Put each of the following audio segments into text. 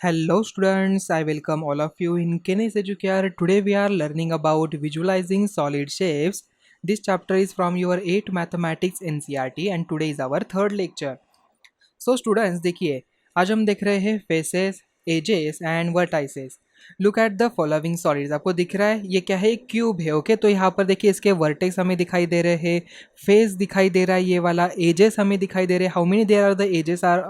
Hello students, I welcome all of you in Kenes Educare. Today we are learning about visualizing solid shapes. This chapter is from your 8 mathematics NCERT and today is our third lecture. So students देखिए, आज हम देख रहे हैं faces, edges and vertices. Look at the following solids. आपको दिख रहा है ये क्या है? क्यूब है. ओके, तो यहाँ पर देखिए इसके वर्टेक्स हमें दिखाई दे रहे हैं, फेस दिखाई दे रहा है ये वाला, एजेस हमें दिखाई दे रहे हैं. How many there are the edges are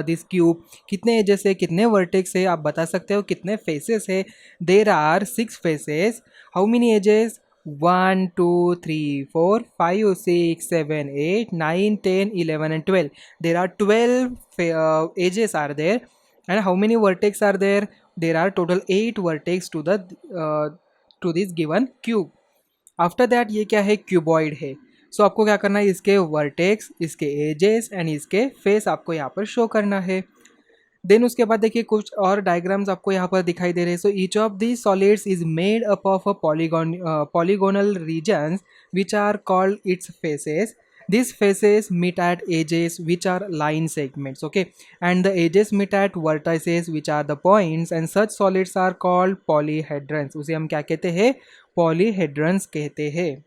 this cube? कितने एजेस है, कितने वर्टेक्स है, आप बता सकते हो. कितने फेसेस है? There are 6 faces. How many edges? 1 2 3 4 5 6 7 8 9 10 11 and 12. There are 12 edges are there. And how many vertex are there? There are total 8 vertex uh, to this given cube. After that ये क्या है? क्यूबॉइड है. सो आपको क्या करना है? इसके वर्टेक्स, इसके एजेस एंड इसके फेस आपको यहाँ पर शो करना है. देन उसके बाद देखिए कुछ और डायग्राम्स आपको यहाँ पर दिखाई दे रहे हैं. So each of the solids is made up of a polygonal regions which are called its faces. These faces meet at edges which are line segments, okay, and the edges meet at vertices which are the points, and such solids are called polyhedrons. उसे हम क्या कहते हैं? Polyhedrons कहते हैं.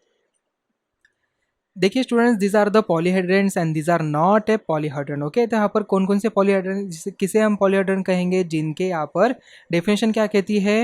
देखिए students, this are the polyhedrons and this are not a polyhedron. Okay, तो यहाँ पर कौन कौन से पॉलीहेड्रन, किसे हम पॉलीहेड्रन कहेंगे? जिनके यहाँ पर डेफिनेशन क्या कहती है?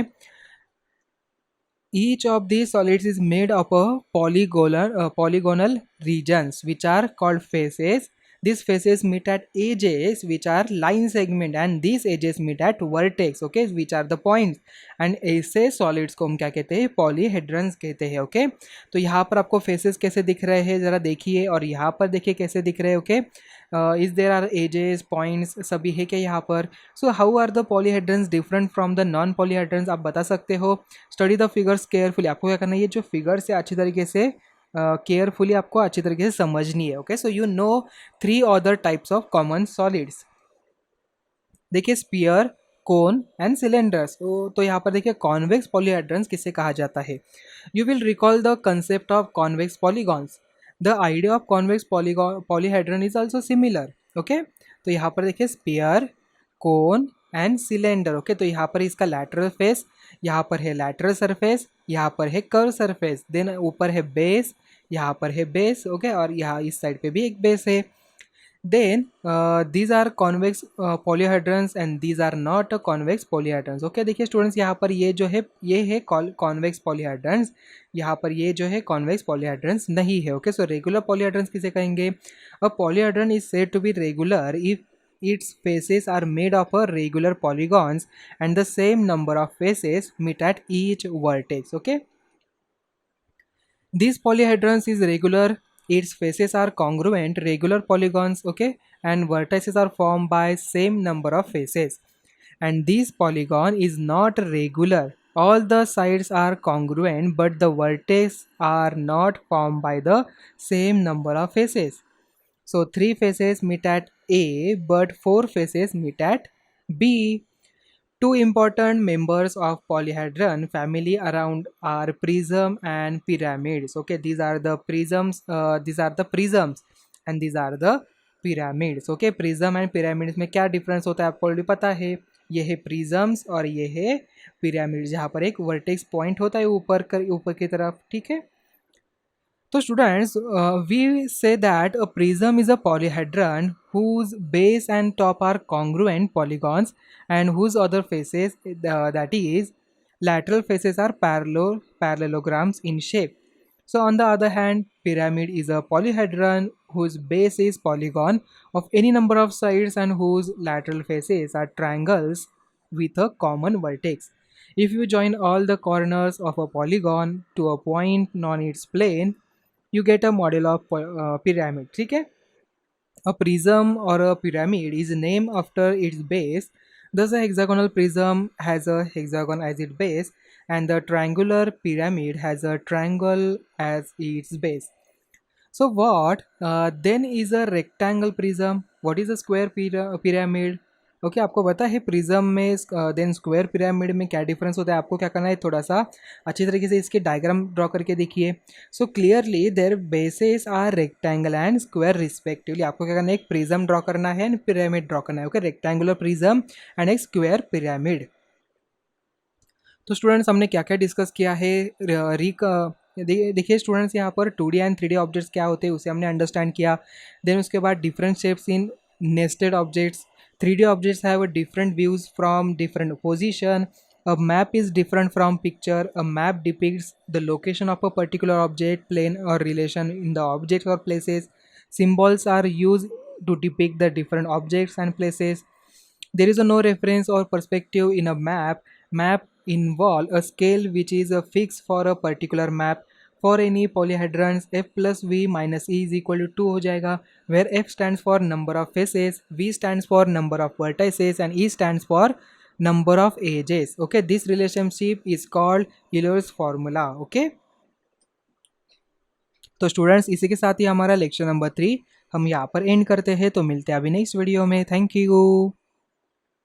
Each of these solids is made up of polygonal regions which are called faces. These faces meet at edges which are line segment, and these edges meet at vertex, okay, which are the points. And ऐसे solids को हम क्या कहते हैं? Polyhedrons कहते हैं. Okay, तो यहाँ पर आपको faces कैसे दिख रहे हैं ज़रा देखिए, और यहाँ पर देखिए कैसे दिख रहे हैं. Okay, is there are edges, points सभी है क्या यहाँ पर? So how are the polyhedrons different from the non polyhedrons, आप बता सकते हो. Study the figures carefully. आपको क्या करना है? ये जो फिगर्स है अच्छी तरीके से केयरफुली आपको अच्छी तरीके से समझनी है. Okay, so you know 3 other types of common solids. देखिए स्पीयर, कोन एंड सिलेंडर्स. तो यहाँ पर देखिए कॉन्वेक्स पॉलीहेड्रन्स किसे कहा जाता है? You will recall the concept of convex polygons. The idea of convex polyhedron is also similar. Okay, तो यहाँ पर देखिए sphere, cone and cylinder. Okay, तो यहाँ पर इसका लैटरल फेस, यहाँ पर है लैटरल सरफेस, यहाँ पर है कर्व सरफेस, देन ऊपर है बेस, यहाँ पर है बेस. ओके, और यहाँ इस साइड पे भी एक बेस है. Then these are convex polyhedrons and these are not convex polyhedrons. Okay, देखिए स्टूडेंट्स यहाँ पर ये जो है ये है कॉन्वेक्स पॉलीहेड्रन्स, यहाँ पर ये जो है कॉन्वेक्स पॉलीहेड्रन्स नहीं है. ओके, सो रेगुलर पॉलीहेड्रन्स किसे कहेंगे? A polyhedron is said to be regular if its faces are made of a regular polygons and the same number of faces meet at each vertex. Okay, these polyhedrons is regular, its faces are congruent, regular polygons, okay, and vertices are formed by same number of faces. And this polygon is not regular. All the sides are congruent, but the vertices are not formed by the same number of faces. So 3 faces meet at A, but 4 faces meet at B. Two important members of polyhedron family around are prism and pyramids. Okay, these are the prisms. These are the prisms, and these are the pyramids. Okay, prism and pyramids में क्या difference होता है आपको already पता है. ये है prisms और ये है pyramids, जहाँ पर एक vertex point होता है ऊपर की तरफ. ठीक है. So students, we say that a prism is a polyhedron whose base and top are congruent polygons and whose other faces, that is, lateral faces are parallelograms in shape. So on the other hand, pyramid is a polyhedron whose base is polygon of any number of sides and whose lateral faces are triangles with a common vertex. If you join all the corners of a polygon to a point on its plane, you get a model of pyramid. ठीक है. A prism or a pyramid is named after its base. Thus, a hexagonal prism has a hexagon as its base, and the triangular pyramid has a triangle as its base. So, what then is a rectangle prism? What is a square pyramid? Okay आपको पता है prism में then square pyramid में क्या difference होता है? आपको क्या करना है, थोड़ा सा अच्छी तरीके से इसके डायग्राम ड्रॉ करके देखिए। So clearly there bases are rectangle and square respectively. आपको क्या करना है, एक प्रिज्म ड्रॉ करना है एंड पिरामिड ड्रॉ करना है। ओके, रेक्टेंगुलर प्रिज्म एंड एक स्क्वायर पिरामिड। तो स्टूडेंट्स हमने क्या क्या डिस्कस किया है, देखिए स्टूडेंट्स यहाँ पर 2D एंड 3D ऑब्जेक्ट्स क्या होते हैं उसे हमने अंडरस्टैंड किया। देन उसके बाद different shapes in nested objects. 3D objects have a different views from different position. A map is different from picture. A map depicts the location of a particular object, plane or relation in the objects or places. Symbols are used to depict the different objects and places. There is a no reference or perspective in a map. Map involve a scale which is a fix for a particular map. For any polyhedrons, f plus v minus e is equal to 2 हो जाएगा, where f stands for number of faces, v stands for number of vertices and e stands for number of edges. Okay, this relationship is called Euler's formula. Okay, तो students इसी के साथ ही हमारा lecture number 3 हम यहाँ पर and करते हैं। तो मिलते हैं अभी नेक्स्ट वीडियो में। Thank you.